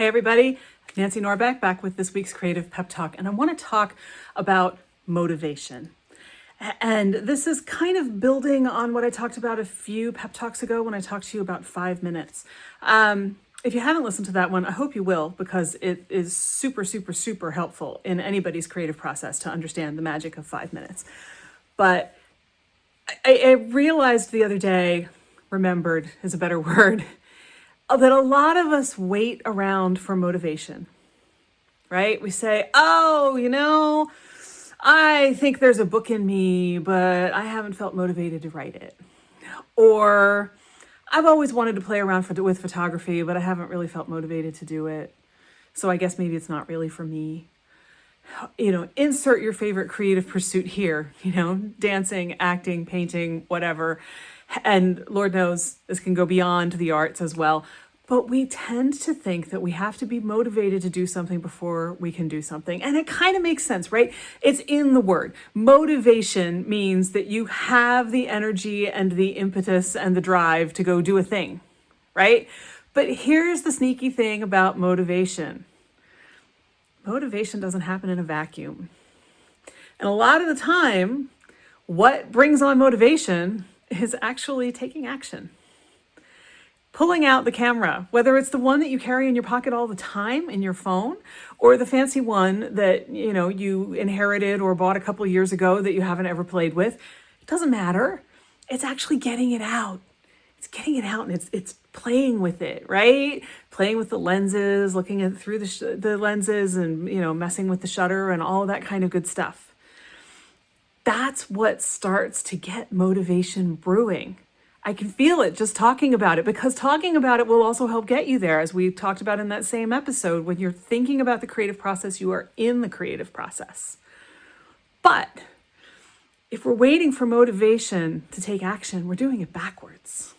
Hey everybody, Nancy Norbeck back with this week's Creative Pep Talk, and I want to talk about motivation. And this is kind of building on what I talked about a few pep talks ago when I talked to you about 5 minutes. If you haven't listened to that one, I hope you will, because it is super, super, super helpful in anybody's creative process to understand the magic of 5 minutes. But I realized the other day, remembered is a better word, that a lot of us wait around for motivation, right? We say, I think there's a book in me, but I haven't felt motivated to write it. Or I've always wanted to play around with photography, but I haven't really felt motivated to do it. So I guess maybe it's not really for me. Insert your favorite creative pursuit here, dancing, acting, painting, whatever. And Lord knows this can go beyond the arts as well. But we tend to think that we have to be motivated to do something before we can do something. And it kind of makes sense, right? It's in the word. Motivation means that you have the energy and the impetus and the drive to go do a thing, right? But here's the sneaky thing about motivation. Motivation doesn't happen in a vacuum. And a lot of the time, what brings on motivation is actually taking action. Pulling out the camera, whether it's the one that you carry in your pocket all the time in your phone, or the fancy one that you inherited or bought a couple of years ago that you haven't ever played with. It doesn't matter. It's actually getting it out. It's getting it out, and it's playing with it, right? Playing with the lenses, looking at through the lenses, and messing with the shutter and all of that kind of good stuff. That's what starts to get motivation brewing. I can feel it just talking about it, because talking about it will also help get you there. As we talked about in that same episode, when you're thinking about the creative process, you are in the creative process. But if we're waiting for motivation to take action, we're doing it backwards.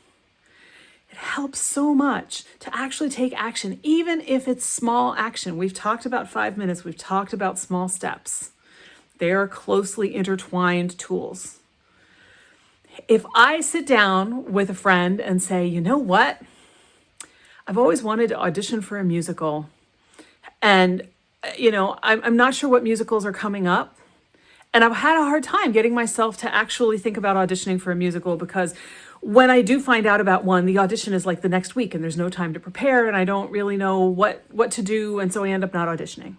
It helps so much to actually take action, even if it's small action. We've talked about 5 minutes. We've talked about small steps. They are closely intertwined tools. If I sit down with a friend and say, you know what? I've always wanted to audition for a musical. And, I'm not sure what musicals are coming up. And I've had a hard time getting myself to actually think about auditioning for a musical, because when I do find out about one, the audition is like the next week and there's no time to prepare and I don't really know what to do. And so I end up not auditioning.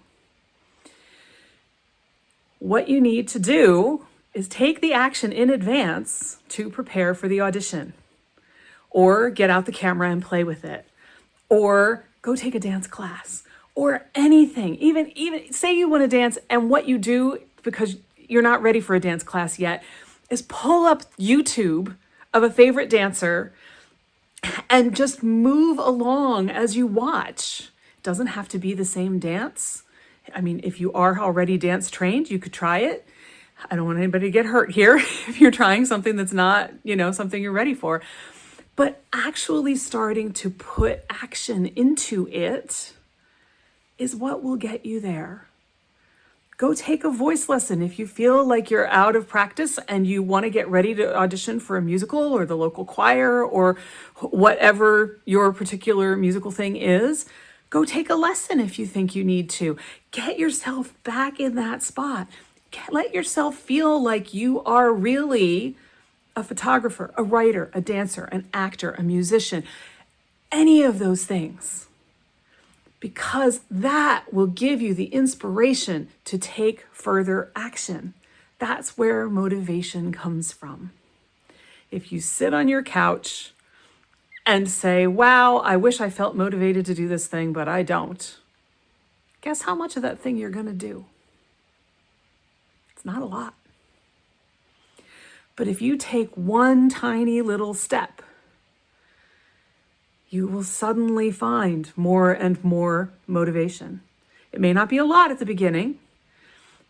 What you need to do is take the action in advance to prepare for the audition, or get out the camera and play with it, or go take a dance class, or anything. Even say you want to dance, and what you do, because you're not ready for a dance class yet, is pull up YouTube of a favorite dancer and just move along as you watch. It doesn't have to be the same dance. I mean, if you are already dance trained, you could try it. I don't want anybody to get hurt here if you're trying something that's not, something you're ready for. But actually starting to put action into it is what will get you there. Go take a voice lesson if you feel like you're out of practice and you want to get ready to audition for a musical or the local choir or whatever your particular musical thing is. Go take a lesson if you think you need to. Get yourself back in that spot. Let yourself feel like you are really a photographer, a writer, a dancer, an actor, a musician, any of those things. Because that will give you the inspiration to take further action. That's where motivation comes from. If you sit on your couch and say, wow, I wish I felt motivated to do this thing, but I don't. Guess how much of that thing you're going to do? It's not a lot. But if you take one tiny little step, you will suddenly find more and more motivation. It may not be a lot at the beginning,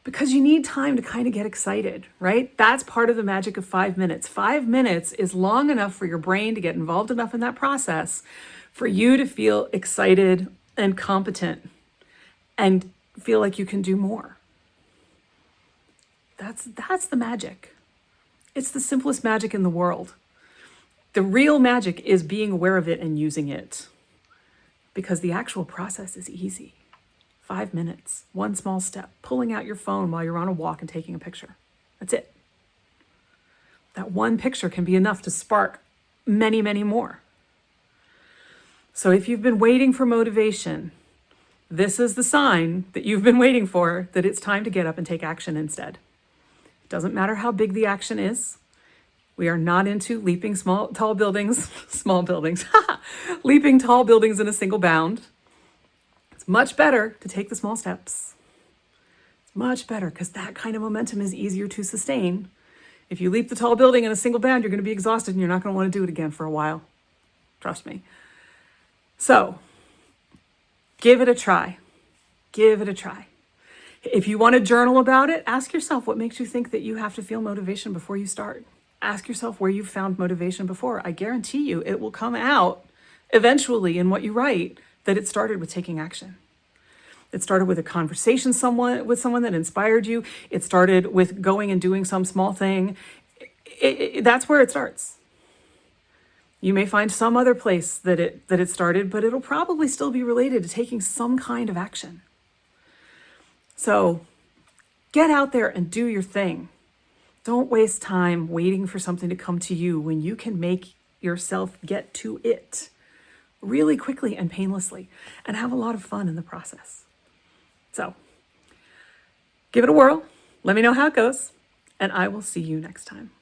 because you need time to kind of get excited, right? That's part of the magic of 5 minutes. 5 minutes is long enough for your brain to get involved enough in that process for you to feel excited and competent and feel like you can do more. That's the magic. It's the simplest magic in the world. The real magic is being aware of it and using it. because the actual process is easy. 5 minutes, one small step, pulling out your phone while you're on a walk and taking a picture. That's it. That one picture can be enough to spark many, many more. So if you've been waiting for motivation, this is the sign that you've been waiting for, that it's time to get up and take action instead. It doesn't matter how big the action is. We are not into leaping tall buildings, leaping tall buildings in a single bound. It's much better to take the small steps. It's much better because that kind of momentum is easier to sustain. If you leap the tall building in a single bound, you're going to be exhausted and you're not going to want to do it again for a while. Trust me. So, give it a try. Give it a try. If you want to journal about it, ask yourself what makes you think that you have to feel motivation before you start. Ask yourself where you've found motivation before. I guarantee you it will come out eventually in what you write that it started with taking action. It started with a conversation with someone that inspired you. It started with going and doing some small thing. That's where it starts. You may find some other place that it started, but it'll probably still be related to taking some kind of action. So get out there and do your thing. Don't waste time waiting for something to come to you when you can make yourself get to it really quickly and painlessly and have a lot of fun in the process. So give it a whirl. Let me know how it goes, and I will see you next time.